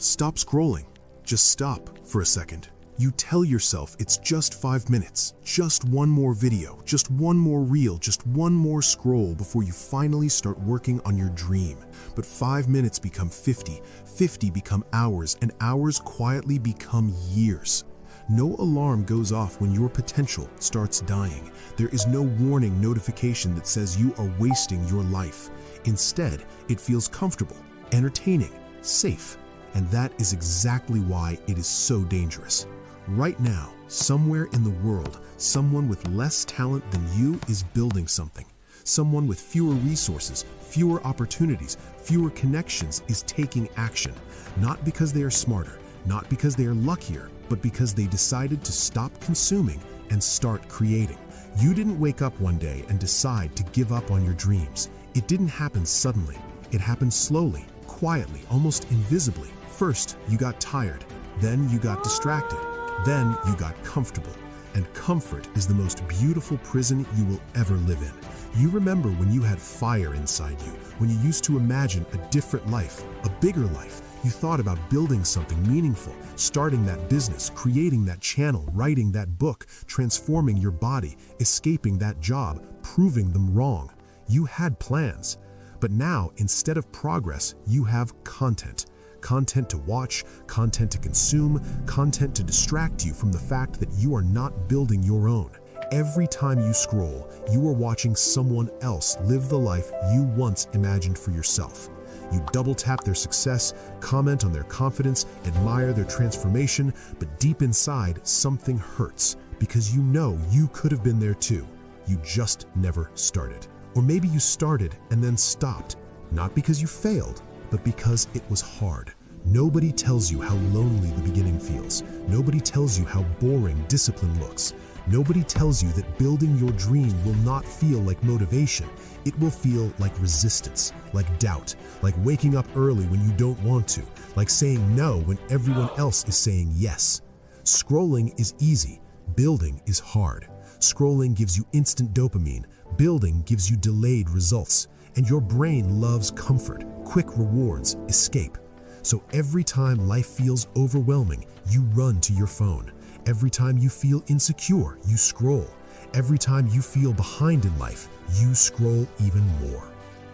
Stop scrolling. Just stop for a second. You tell yourself it's just 5 minutes, just one more video, just one more reel, just one more scroll before you finally start working on your dream. But 5 minutes become 50, 50 become hours, and hours quietly become years. No alarm goes off when your potential starts dying. There is no warning notification that says you are wasting your life. Instead, it feels comfortable, entertaining, safe, and that is exactly why it is so dangerous. Right now, somewhere in the world, someone with less talent than you is building something. Someone with fewer resources, fewer opportunities, fewer connections is taking action. Not because they are smarter, not because they are luckier, but because they decided to stop consuming and start creating. You didn't wake up one day and decide to give up on your dreams. It didn't happen suddenly. It happened slowly, quietly, almost invisibly. First, you got tired. Then you got distracted. Then you got comfortable. And comfort is the most beautiful prison you will ever live in. You remember when you had fire inside you, when you used to imagine a different life, a bigger life. You thought about building something meaningful, starting that business, creating that channel, writing that book, transforming your body, escaping that job, proving them wrong. You had plans. But now, instead of progress, you have content. Content to watch, content to consume, content to distract you from the fact that you are not building your own. Every time you scroll, you are watching someone else live the life you once imagined for yourself. You double tap their success, comment on their confidence, admire their transformation, but deep inside, something hurts because you know you could have been there too. You just never started. Or maybe you started and then stopped, not because you failed, but because it was hard. Nobody tells you how lonely the beginning feels. Nobody tells you how boring discipline looks. Nobody tells you that building your dream will not feel like motivation. It will feel like resistance, like doubt, like waking up early when you don't want to, like saying no when everyone else is saying yes. Scrolling is easy. Building is hard. Scrolling gives you instant dopamine. Building gives you delayed results. And your brain loves comfort, quick rewards, escape. So every time life feels overwhelming, you run to your phone. Every time you feel insecure, you scroll. Every time you feel behind in life, you scroll even more.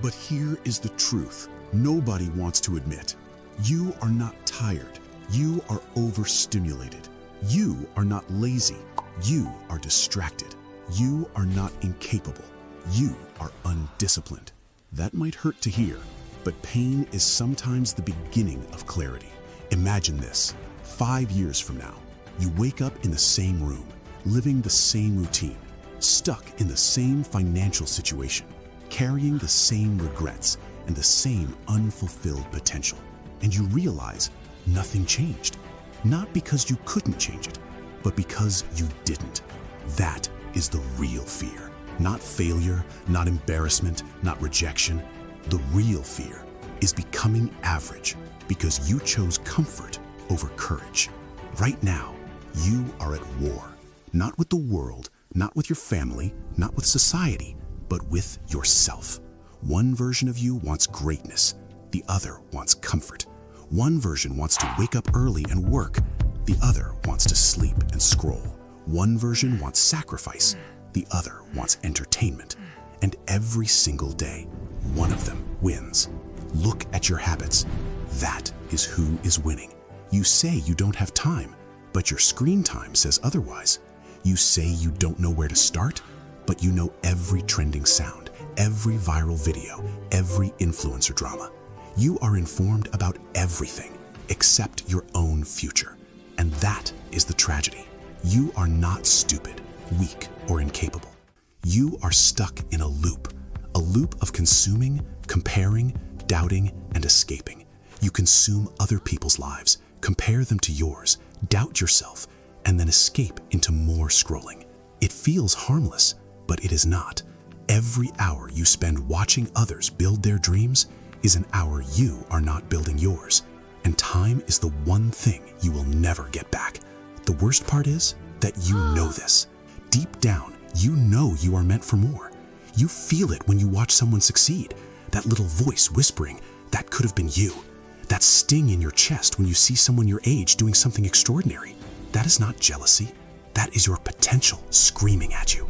But here is the truth nobody wants to admit. You are not tired. You are overstimulated. You are not lazy. You are distracted. You are not incapable. You are undisciplined. That might hurt to hear, but pain is sometimes the beginning of clarity. Imagine this. 5 years from now, you wake up in the same room, living the same routine, stuck in the same financial situation, carrying the same regrets and the same unfulfilled potential. And you realize nothing changed. Not because you couldn't change it, but because you didn't. That is the real fear. Not failure, not embarrassment, not rejection. The real fear is becoming average because you chose comfort over courage. Right now, you are at war. Not with the world, not with your family, not with society, but with yourself. One version of you wants greatness. The other wants comfort. One version wants to wake up early and work. The other wants to sleep and scroll. One version wants sacrifice. The other wants entertainment. And every single day, one of them wins. Look at your habits. That is who is winning. You say you don't have time, but your screen time says otherwise. You say you don't know where to start, but you know every trending sound, every viral video, every influencer drama. You are informed about everything except your own future. And that is the tragedy. You are not stupid, weak, or incapable. You are stuck in a loop of consuming, comparing, doubting, and escaping. You consume other people's lives, compare them to yours, doubt yourself, and then escape into more scrolling. It feels harmless, but it is not. Every hour you spend watching others build their dreams is an hour you are not building yours. And time is the one thing you will never get back. The worst part is that you know this. Deep down, you know you are meant for more. You feel it when you watch someone succeed. That little voice whispering, that could have been you. That sting in your chest when you see someone your age doing something extraordinary. That is not jealousy. That is your potential screaming at you.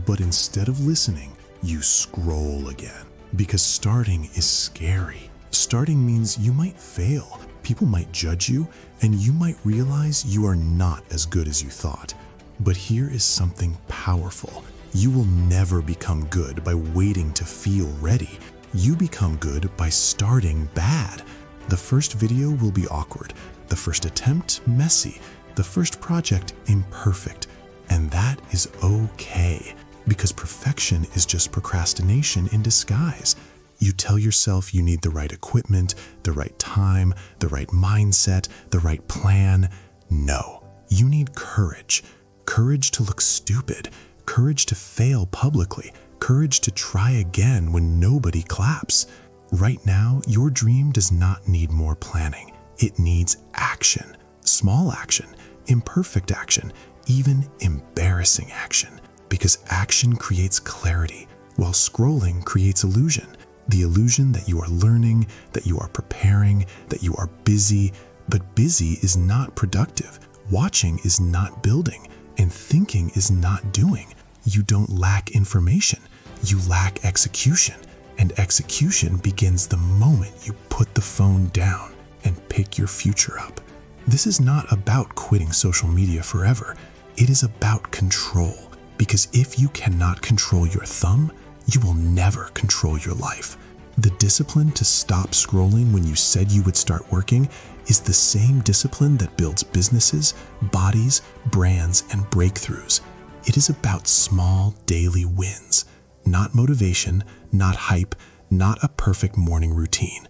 But instead of listening, you scroll again. Because starting is scary. Starting means you might fail. People might judge you, and you might realize you are not as good as you thought. But here is something powerful. You will never become good by waiting to feel ready. You become good by starting bad. The first video will be awkward. The first attempt, messy. The first project, imperfect. And that is okay, because perfection is just procrastination in disguise. You tell yourself you need the right equipment, the right time, the right mindset, the right plan. No, you need courage. Courage to look stupid. Courage to fail publicly. Courage to try again when nobody claps. Right now, your dream does not need more planning. It needs action. Small action, imperfect action, even embarrassing action. Because action creates clarity, while scrolling creates illusion. The illusion that you are learning, that you are preparing, that you are busy. But busy is not productive. Watching is not building. And thinking is not doing. You don't lack information. You lack execution. And execution begins the moment you put the phone down and pick your future up. This is not about quitting social media forever. It is about control. Because if you cannot control your thumb, you will never control your life. The discipline to stop scrolling when you said you would start working is the same discipline that builds businesses, bodies, brands, and breakthroughs. It is about small daily wins, not motivation, not hype, not a perfect morning routine.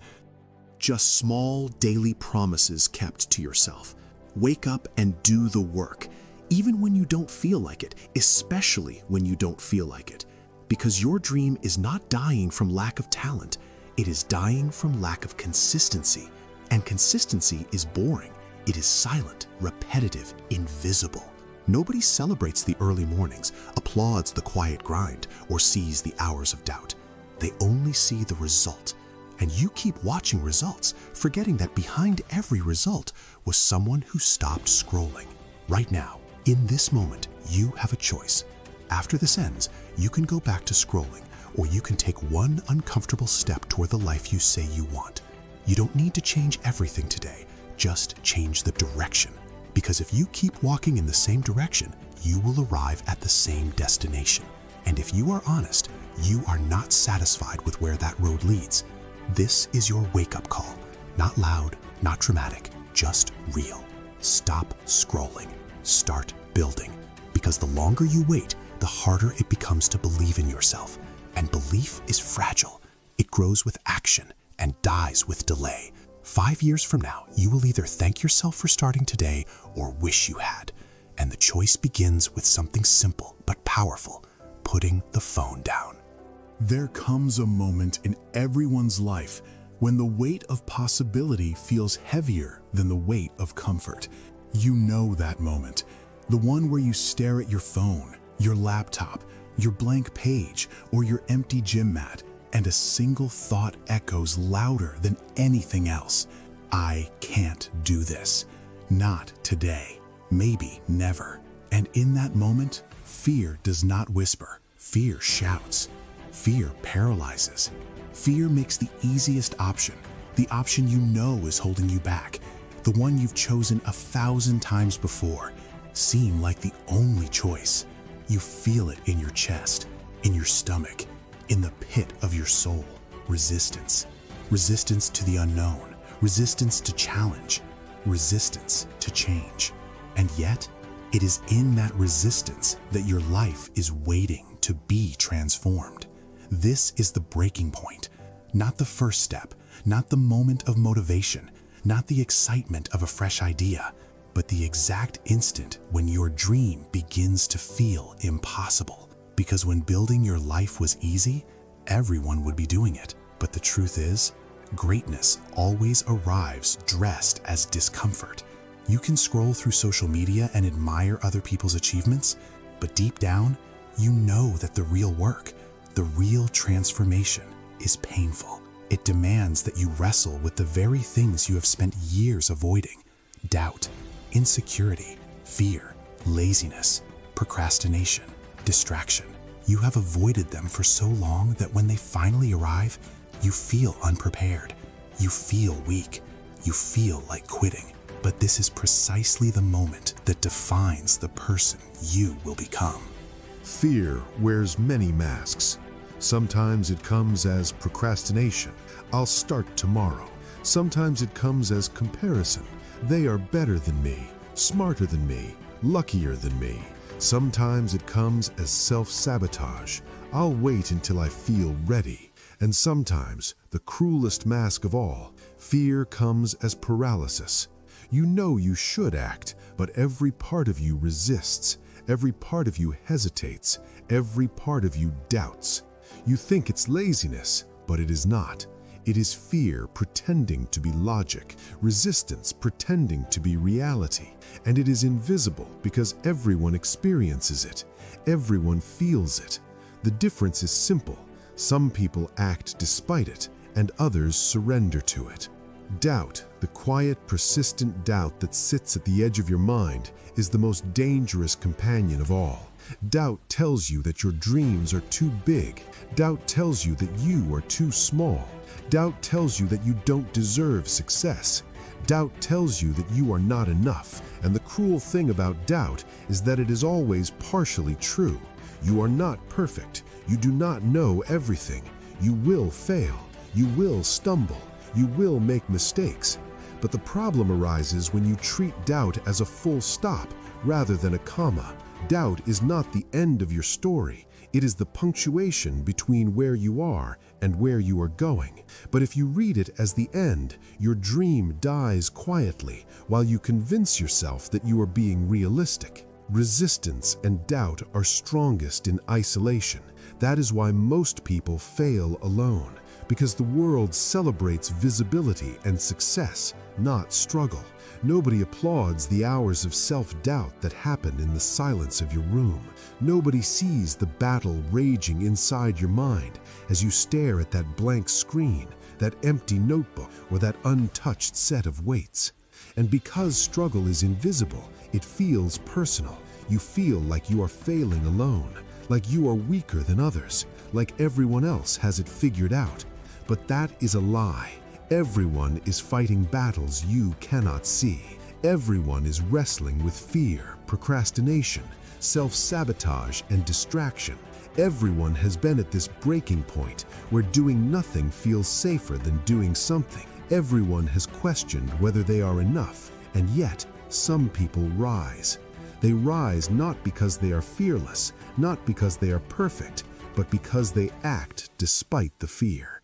Just small daily promises kept to yourself. Wake up and do the work, even when you don't feel like it, especially when you don't feel like it. Because your dream is not dying from lack of talent, it is dying from lack of consistency. And consistency is boring. It is silent, repetitive, invisible. Nobody celebrates the early mornings, applauds the quiet grind, or sees the hours of doubt. They only see the result. And you keep watching results, forgetting that behind every result was someone who stopped scrolling. Right now, in this moment, you have a choice. After this ends, you can go back to scrolling, or you can take one uncomfortable step toward the life you say you want. You don't need to change everything today, just change the direction. Because if you keep walking in the same direction, you will arrive at the same destination. And if you are honest, you are not satisfied with where that road leads. This is your wake-up call. Not loud, not dramatic, just real. Stop scrolling. Start building. Because the longer you wait, the harder it becomes to believe in yourself. And belief is fragile. It grows with action and dies with delay. 5 years from now, you will either thank yourself for starting today or wish you had. And the choice begins with something simple but powerful: putting the phone down. There comes a moment in everyone's life when the weight of possibility feels heavier than the weight of comfort. You know that moment. The one where you stare at your phone, your laptop, your blank page, or your empty gym mat, and a single thought echoes louder than anything else. I can't do this. Not today. Maybe never. And in that moment, fear does not whisper. Fear shouts. Fear paralyzes. Fear makes the easiest option, the option you know is holding you back, the one you've chosen 1,000 times before, seem like the only choice. You feel it in your chest, in your stomach, in the pit of your soul. Resistance. Resistance to the unknown. Resistance to challenge. Resistance to change. And yet, it is in that resistance that your life is waiting to be transformed. This is the breaking point, not the first step, not the moment of motivation, not the excitement of a fresh idea, but the exact instant when your dream begins to feel impossible. Because when building your life was easy, everyone would be doing it. But the truth is, greatness always arrives dressed as discomfort. You can scroll through social media and admire other people's achievements, but deep down, you know that the real work, the real transformation, is painful. It demands that you wrestle with the very things you have spent years avoiding: doubt, insecurity, fear, laziness, procrastination, distraction. You have avoided them for so long that when they finally arrive, you feel unprepared. You feel weak. You feel like quitting. But this is precisely the moment that defines the person you will become. Fear wears many masks. Sometimes it comes as procrastination. I'll start tomorrow. Sometimes it comes as comparison. They are better than me, smarter than me, luckier than me. Sometimes it comes as self-sabotage. I'll wait until I feel ready. And sometimes, the cruelest mask of all, fear comes as paralysis. You know you should act, but every part of you resists. Every part of you hesitates. Every part of you doubts. You think it's laziness, but it is not. It is fear pretending to be logic, resistance pretending to be reality. And it is invisible because everyone experiences it. Everyone feels it. The difference is simple. Some people act despite it, and others surrender to it. Doubt, the quiet, persistent doubt that sits at the edge of your mind, is the most dangerous companion of all. Doubt tells you that your dreams are too big. Doubt tells you that you are too small. Doubt tells you that you don't deserve success. Doubt tells you that you are not enough. And the cruel thing about doubt is that it is always partially true. You are not perfect. You do not know everything. You will fail. You will stumble. You will make mistakes. But the problem arises when you treat doubt as a full stop rather than a comma. Doubt is not the end of your story. It is the punctuation between where you are and where you are going. But if you read it as the end, your dream dies quietly while you convince yourself that you are being realistic. Resistance and doubt are strongest in isolation. That is why most people fail alone, because the world celebrates visibility and success, not struggle. Nobody applauds the hours of self-doubt that happen in the silence of your room. Nobody sees the battle raging inside your mind as you stare at that blank screen, that empty notebook, or that untouched set of weights. And because struggle is invisible, it feels personal. You feel like you are failing alone, like you are weaker than others, like everyone else has it figured out. But that is a lie. Everyone is fighting battles you cannot see. Everyone is wrestling with fear, procrastination, self-sabotage, and distraction. Everyone has been at this breaking point where doing nothing feels safer than doing something. Everyone has questioned whether they are enough, and yet some people rise. They rise not because they are fearless, not because they are perfect, but because they act despite the fear.